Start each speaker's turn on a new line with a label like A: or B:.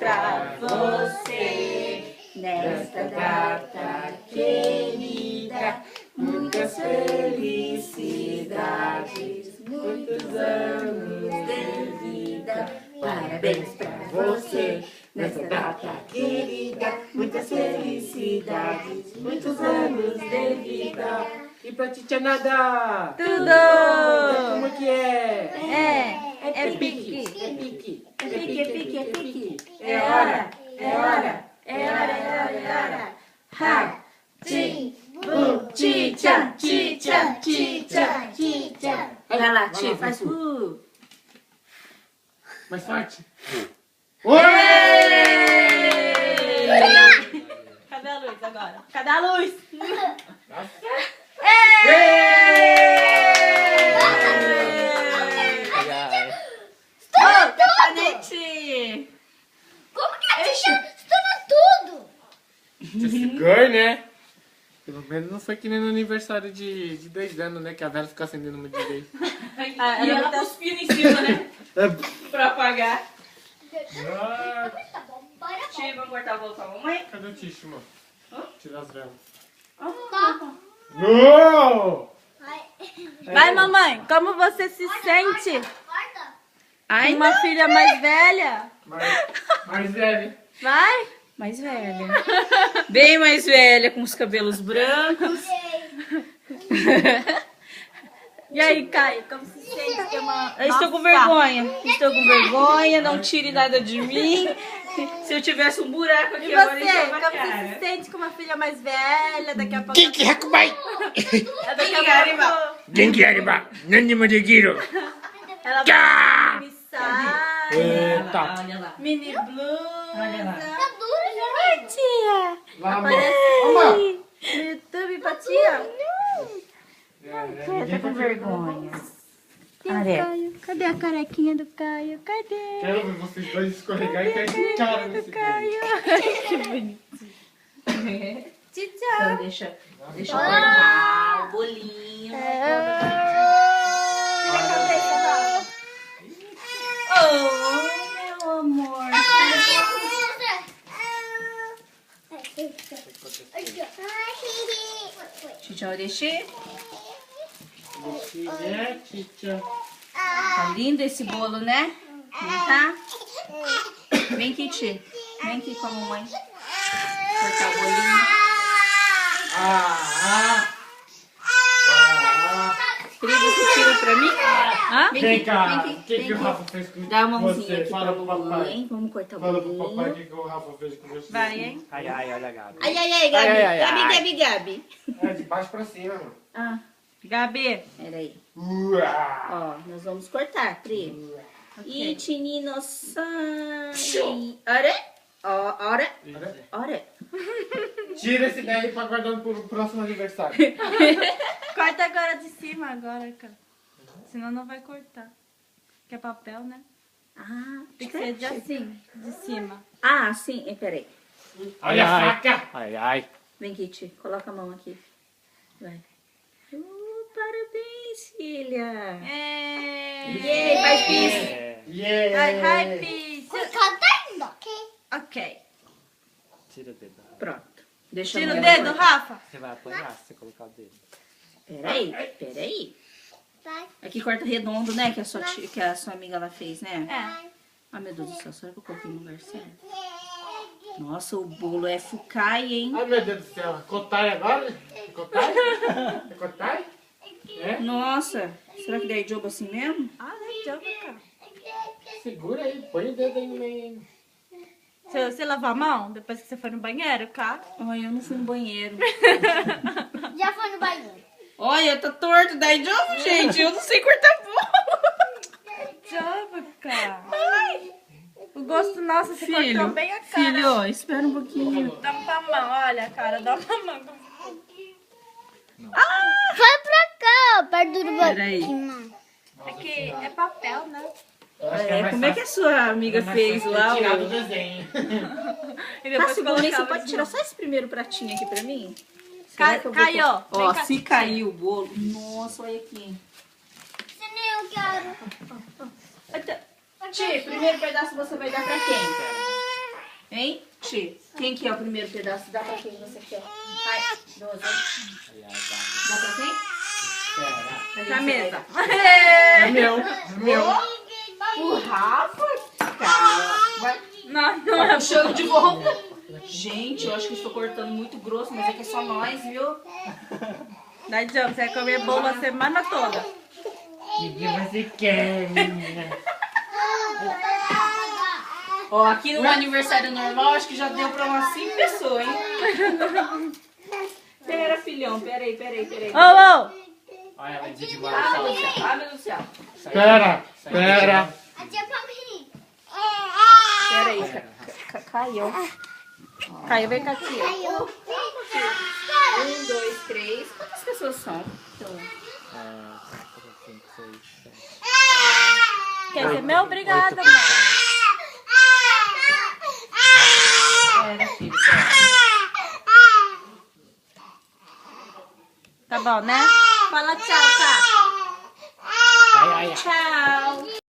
A: pra você nesta data querida. Muitas felicidades, muitos anos de vida. Parabéns pra você nesta data querida. Muitas felicidades, muitos anos de vida.
B: E pra Titia Nada?
A: Tudo!
B: Como que é?
A: É pique.
B: É pique.
A: É pique, é pique, é pique.
B: É hora.
A: É hora. É hora, é hora, é hora. Ha! Tim! Bum! Tchitcha! Tchitcha! Tchitcha! Tchitcha! Vai lá, Ti, faz
B: Mais forte.
A: Cadê a luz agora? Cadê a luz? Catanete!
C: Como que a tia estourou tudo?
B: Just girl, né? Pelo menos não foi que nem no aniversário de 2 anos, né? Que a vela ficou acendendo muito de vez.
A: E ela cuspindo em cima, né? Pra apagar.
C: Tá bom, bora.
A: Ti, vamos cortar a bola pra mamãe?
B: Cadê o ticho, mano? Tirar as velas.
C: Tá.
B: Não!
A: Vai, mamãe, como você se sente?
C: Corta.
A: Ai, uma filha mais velha?
B: Mais velho.
A: Vai? Mais velha. Bem mais velha, com os cabelos brancos. E aí, Caio, como se sente? Tem uma... Eu estou com vergonha. Estou com vergonha, não tire nada de mim. Se eu tivesse um buraco aqui,
D: E
A: agora
D: você,
A: entrava a
D: como
A: cara.
D: você se sente com uma filha mais velha? Daqui a pouco...
B: Quem que é que vai?
D: Daqui a pouco
B: Quem que é que vai? Não me digiro.
D: ela vai mini saia,
B: Eita.
A: Olha lá.
D: mini blusa.
A: Olha lá.
C: Tá duro,
D: Ai, tia.
B: Vamos.
D: Aparece
B: Vamos.
D: no YouTube pra tia.
A: Tá com vergonha.
D: E o Caio? Cadê a carequinha do Caio? Cadê?
B: Quero ver vocês dois escorregar e cair de cara nesse vídeo.
D: Caio. Que bonitinho.
A: Então
D: Tchau.
A: deixa eu colocar o bolinho. Oh, meu amor. Tchau, deixa.
B: Né, Titia?
A: Tá lindo esse bolo, né? Não tá? Vem aqui, Ti. Vem aqui com a mamãe. Cortar o bolinho. Cris, você tira pra mim? Hã?
B: Vem cá.
A: Vem
B: O
A: aqui.
B: que
A: Vem
B: o
A: aqui.
B: Rafa fez com
A: Dá uma mãozinha
B: você?
A: aqui
B: Fala
A: pra
B: pro papai.
A: mamãe. Vamos cortar o
B: Fala pro papai o
A: bolinho.
B: que o Rafa fez com você.
A: Vai, hein?
E: Ai, olha a Gabi.
A: Ai, ai, ai, Gabi.
E: Ai, ai,
A: Gabi,
E: ai.
A: Gabi, Gabi.
B: É de baixo pra cima, mano.
A: Ah,
D: Gabi.
A: peraí.
B: Uá.
A: Ó, nós vamos cortar, Pri.
D: Ok.
A: Ichinino-san. Ora, ora, ora.
B: Tira esse daí pra guardar pro próximo aniversário.
D: Corta agora de cima, agora, cara. Senão não vai cortar. Que é papel, né?
A: Ah,
D: Tem que ser de assim, de cima.
A: Ah, sim. Peraí.
B: Olha a faca.
E: Ai, ai.
A: Vem, Kitty. Coloca a mão aqui. Vai. Parabéns, filha. Yay, faz bis.
B: Yeah.
D: Hi, peace.
C: Canta ainda, ok?
D: Ok.
E: Tira o dedo.
A: Pronto. Deixa
D: Tira
A: eu
D: o dedo, Rafa.
E: Você vai apanhar se você colocar o dedo.
A: Peraí.
C: Vai.
A: Aqui corta redondo, né? Que a sua amiga ela fez, né?
D: É.
A: Ah, meu Deus do céu. Será que eu coloquei no lugar certo? Nossa, o bolo é fucai, hein?
B: Ai, meu Deus do céu. Cotai agora? É cotai? É cotai? É?
A: Nossa. Será que dá jogo assim mesmo?
D: Ah, legal, cara.
B: Segura aí. Põe o dedo aí no meio.
D: Você lavar a mão depois que você for no banheiro, tá?
A: Ai, eu não fui no banheiro.
C: Já foi no banheiro.
A: Olha, tá torto. Dá jogo, gente. Eu não sei cortar bolo.
D: Jogo, cara. O gosto nosso, você
A: Filho,
D: cortou bem a cara.
A: filho, espera um pouquinho.
D: Dá uma mão, olha, cara, dá uma mão.
C: Vai pra cá, perto do
A: Peraí.
C: banheiro.
D: É que é papel, né?
B: Eu acho que é mais
A: Como é que a sua amiga
B: mais
A: fez
B: fácil
A: lá?
B: tirar do
A: O...
B: desenho.
D: E
A: Tá
D: depois
A: segurando aí, você
D: colocava
A: pode
D: de
A: tirar
D: novo.
A: só esse primeiro pratinho aqui pra mim? Será que eu vou
D: Caiu.
A: Ó,
D: Vem cá,
A: se caiu o bolo. Nossa, olha aqui.
C: Se nem eu quero.
A: Tia, primeiro pedaço você vai dar pra quem? Hein? Xi, quem que é o primeiro pedaço? Dá pra quem você quer? Vai, 12. Dá pra quem?
D: Na mesa.
B: É meu, é meu.
A: O Rafa? Cara, vai.
D: Não, não
A: Tá
D: é.
A: puxando de volta. Gente, eu acho que estou cortando muito grosso, mas é que é só nós, viu?
D: Daí, John, você vai comer bolo a semana toda.
E: O que você quer, menina?
A: Ó, aqui no aniversário normal, acho que já deu pra umas 5 pessoas, hein? Pera, filhão, peraí.
D: Ô, ô!
E: Olha ela de
A: Ah,
E: demais.
A: meu Deus do céu, ah, meu Deus do céu.
B: Pera.
C: A tia pra mim.
A: Peraí, caiu.
D: Caiu, vem cá, tia.
A: 1, 2, 3. Quantas pessoas são? Então,
E: 4, 5, 6, 7.
D: Quer ser meu? Obrigada, mãe.
A: pera, filho, pera.
D: Tá bom, né? Fala tchau, tá?
E: Ai, ai, ai.
D: Tchau.